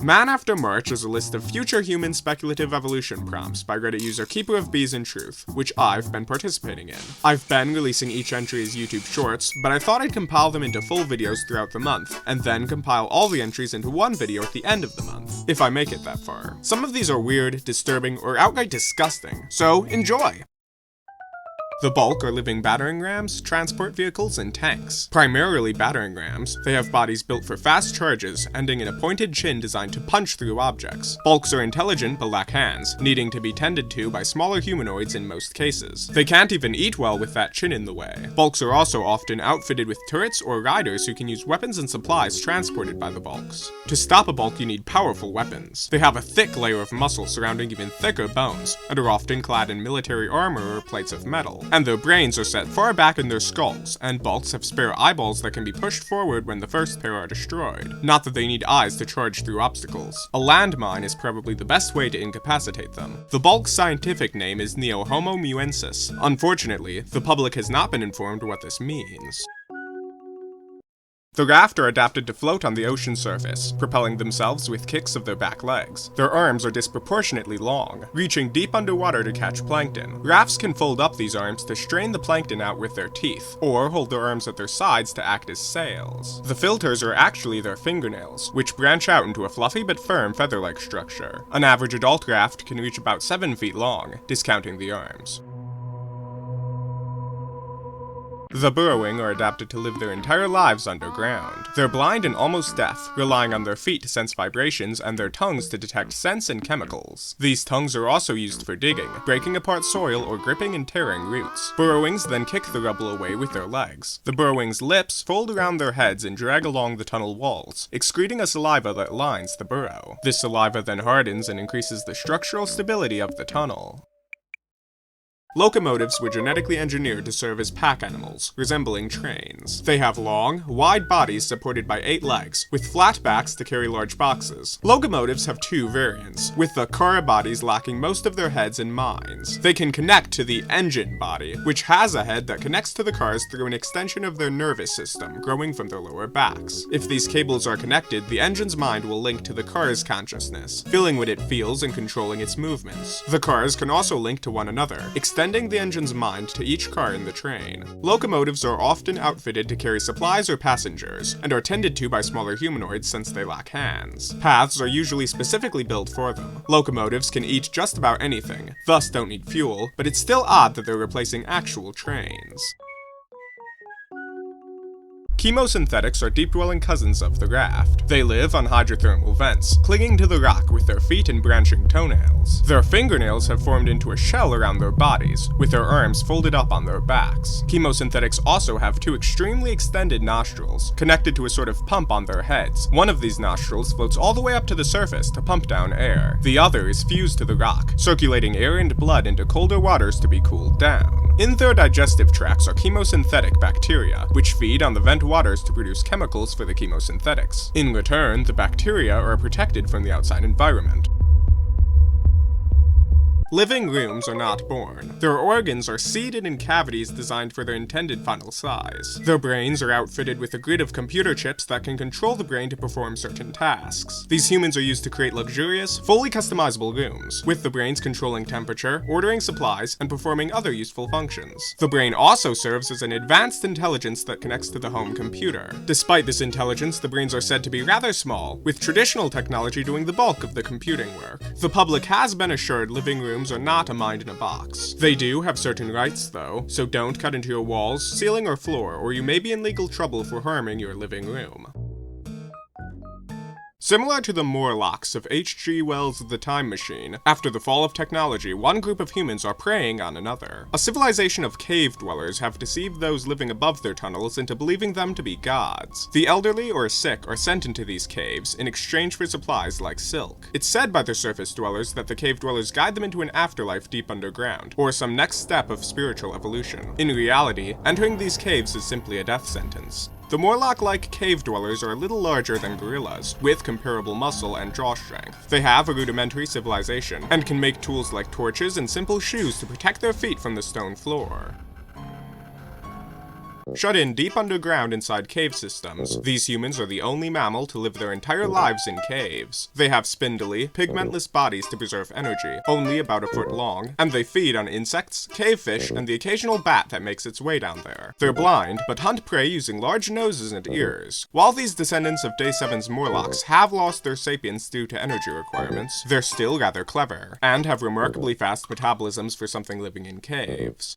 Man After March is a list of future human speculative evolution prompts by Reddit user Keeper of Bees in Truth, which I've been participating in. I've been releasing each entry as YouTube shorts, but I thought I'd compile them into full videos throughout the month, and then compile all the entries into one video at the end of the month, if I make it that far. Some of these are weird, disturbing, or outright disgusting, so enjoy! The bulk are living battering rams, transport vehicles, and tanks. Primarily battering rams, they have bodies built for fast charges, ending in a pointed chin designed to punch through objects. Bulks are intelligent but lack hands, needing to be tended to by smaller humanoids in most cases. They can't even eat well with that chin in the way. Bulks are also often outfitted with turrets or riders who can use weapons and supplies transported by the bulks. To stop a bulk, you need powerful weapons. They have a thick layer of muscle surrounding even thicker bones, and are often clad in military armor or plates of metal. And their brains are set far back in their skulls, and bulks have spare eyeballs that can be pushed forward when the first pair are destroyed. Not that they need eyes to charge through obstacles. A landmine is probably the best way to incapacitate them. The bulk's scientific name is Neohomomuensis. Unfortunately, the public has not been informed what this means. The Raft are adapted to float on the ocean surface, propelling themselves with kicks of their back legs. Their arms are disproportionately long, reaching deep underwater to catch plankton. Rafts can fold up these arms to strain the plankton out with their teeth, or hold their arms at their sides to act as sails. The filters are actually their fingernails, which branch out into a fluffy but firm feather-like structure. An average adult raft can reach about 7 feet long, discounting the arms. The Burrowing are adapted to live their entire lives underground. They're blind and almost deaf, relying on their feet to sense vibrations and their tongues to detect scents and chemicals. These tongues are also used for digging, breaking apart soil, or gripping and tearing roots. Burrowings then kick the rubble away with their legs. The Burrowings' lips fold around their heads and drag along the tunnel walls, excreting a saliva that lines the burrow. This saliva then hardens and increases the structural stability of the tunnel. Locomotives were genetically engineered to serve as pack animals, resembling trains. They have long, wide bodies supported by 8 legs, with flat backs to carry large boxes. Locomotives have 2 variants, with the car bodies lacking most of their heads and minds. They can connect to the engine body, which has a head that connects to the cars through an extension of their nervous system, growing from their lower backs. If these cables are connected, the engine's mind will link to the car's consciousness, feeling what it feels and controlling its movements. The cars can also link to one another, extending the engine's mind to each car in the train. Locomotives are often outfitted to carry supplies or passengers, and are tended to by smaller humanoids since they lack hands. Paths are usually specifically built for them. Locomotives can eat just about anything, thus don't need fuel, but it's still odd that they're replacing actual trains. Chemosynthetics are deep-dwelling cousins of the Raft. They live on hydrothermal vents, clinging to the rock with their feet and branching toenails. Their fingernails have formed into a shell around their bodies, with their arms folded up on their backs. Chemosynthetics also have 2 extremely extended nostrils, connected to a sort of pump on their heads. One of these nostrils floats all the way up to the surface to pump down air. The other is fused to the rock, circulating air and blood into colder waters to be cooled down. In their digestive tracts are chemosynthetic bacteria, which feed on the vent waters to produce chemicals for the chemosynthetics. In return, the bacteria are protected from the outside environment. Living rooms are not born. Their organs are seated in cavities designed for their intended final size. Their brains are outfitted with a grid of computer chips that can control the brain to perform certain tasks. These humans are used to create luxurious, fully customizable rooms, with the brains controlling temperature, ordering supplies, and performing other useful functions. The brain also serves as an advanced intelligence that connects to the home computer. Despite this intelligence, the brains are said to be rather small, with traditional technology doing the bulk of the computing work. The public has been assured living rooms are not a mind in a box. They do have certain rights though, so don't cut into your walls, ceiling, or floor, or you may be in legal trouble for harming your living room. Similar to the Morlocks of H.G. Wells' The Time Machine, after the fall of technology, one group of humans are preying on another. A civilization of cave dwellers have deceived those living above their tunnels into believing them to be gods. The elderly or sick are sent into these caves in exchange for supplies like silk. It's said by the surface dwellers that the cave dwellers guide them into an afterlife deep underground, or some next step of spiritual evolution. In reality, entering these caves is simply a death sentence. The Morlock-like cave dwellers are a little larger than gorillas, with comparable muscle and jaw strength. They have a rudimentary civilization, and can make tools like torches and simple shoes to protect their feet from the stone floor. Shut in deep underground inside cave systems, these humans are the only mammal to live their entire lives in caves. They have spindly, pigmentless bodies to preserve energy, only about a foot long, and they feed on insects, cavefish, and the occasional bat that makes its way down there. They're blind, but hunt prey using large noses and ears. While these descendants of Day 7's Morlocks have lost their sapience due to energy requirements, they're still rather clever, and have remarkably fast metabolisms for something living in caves.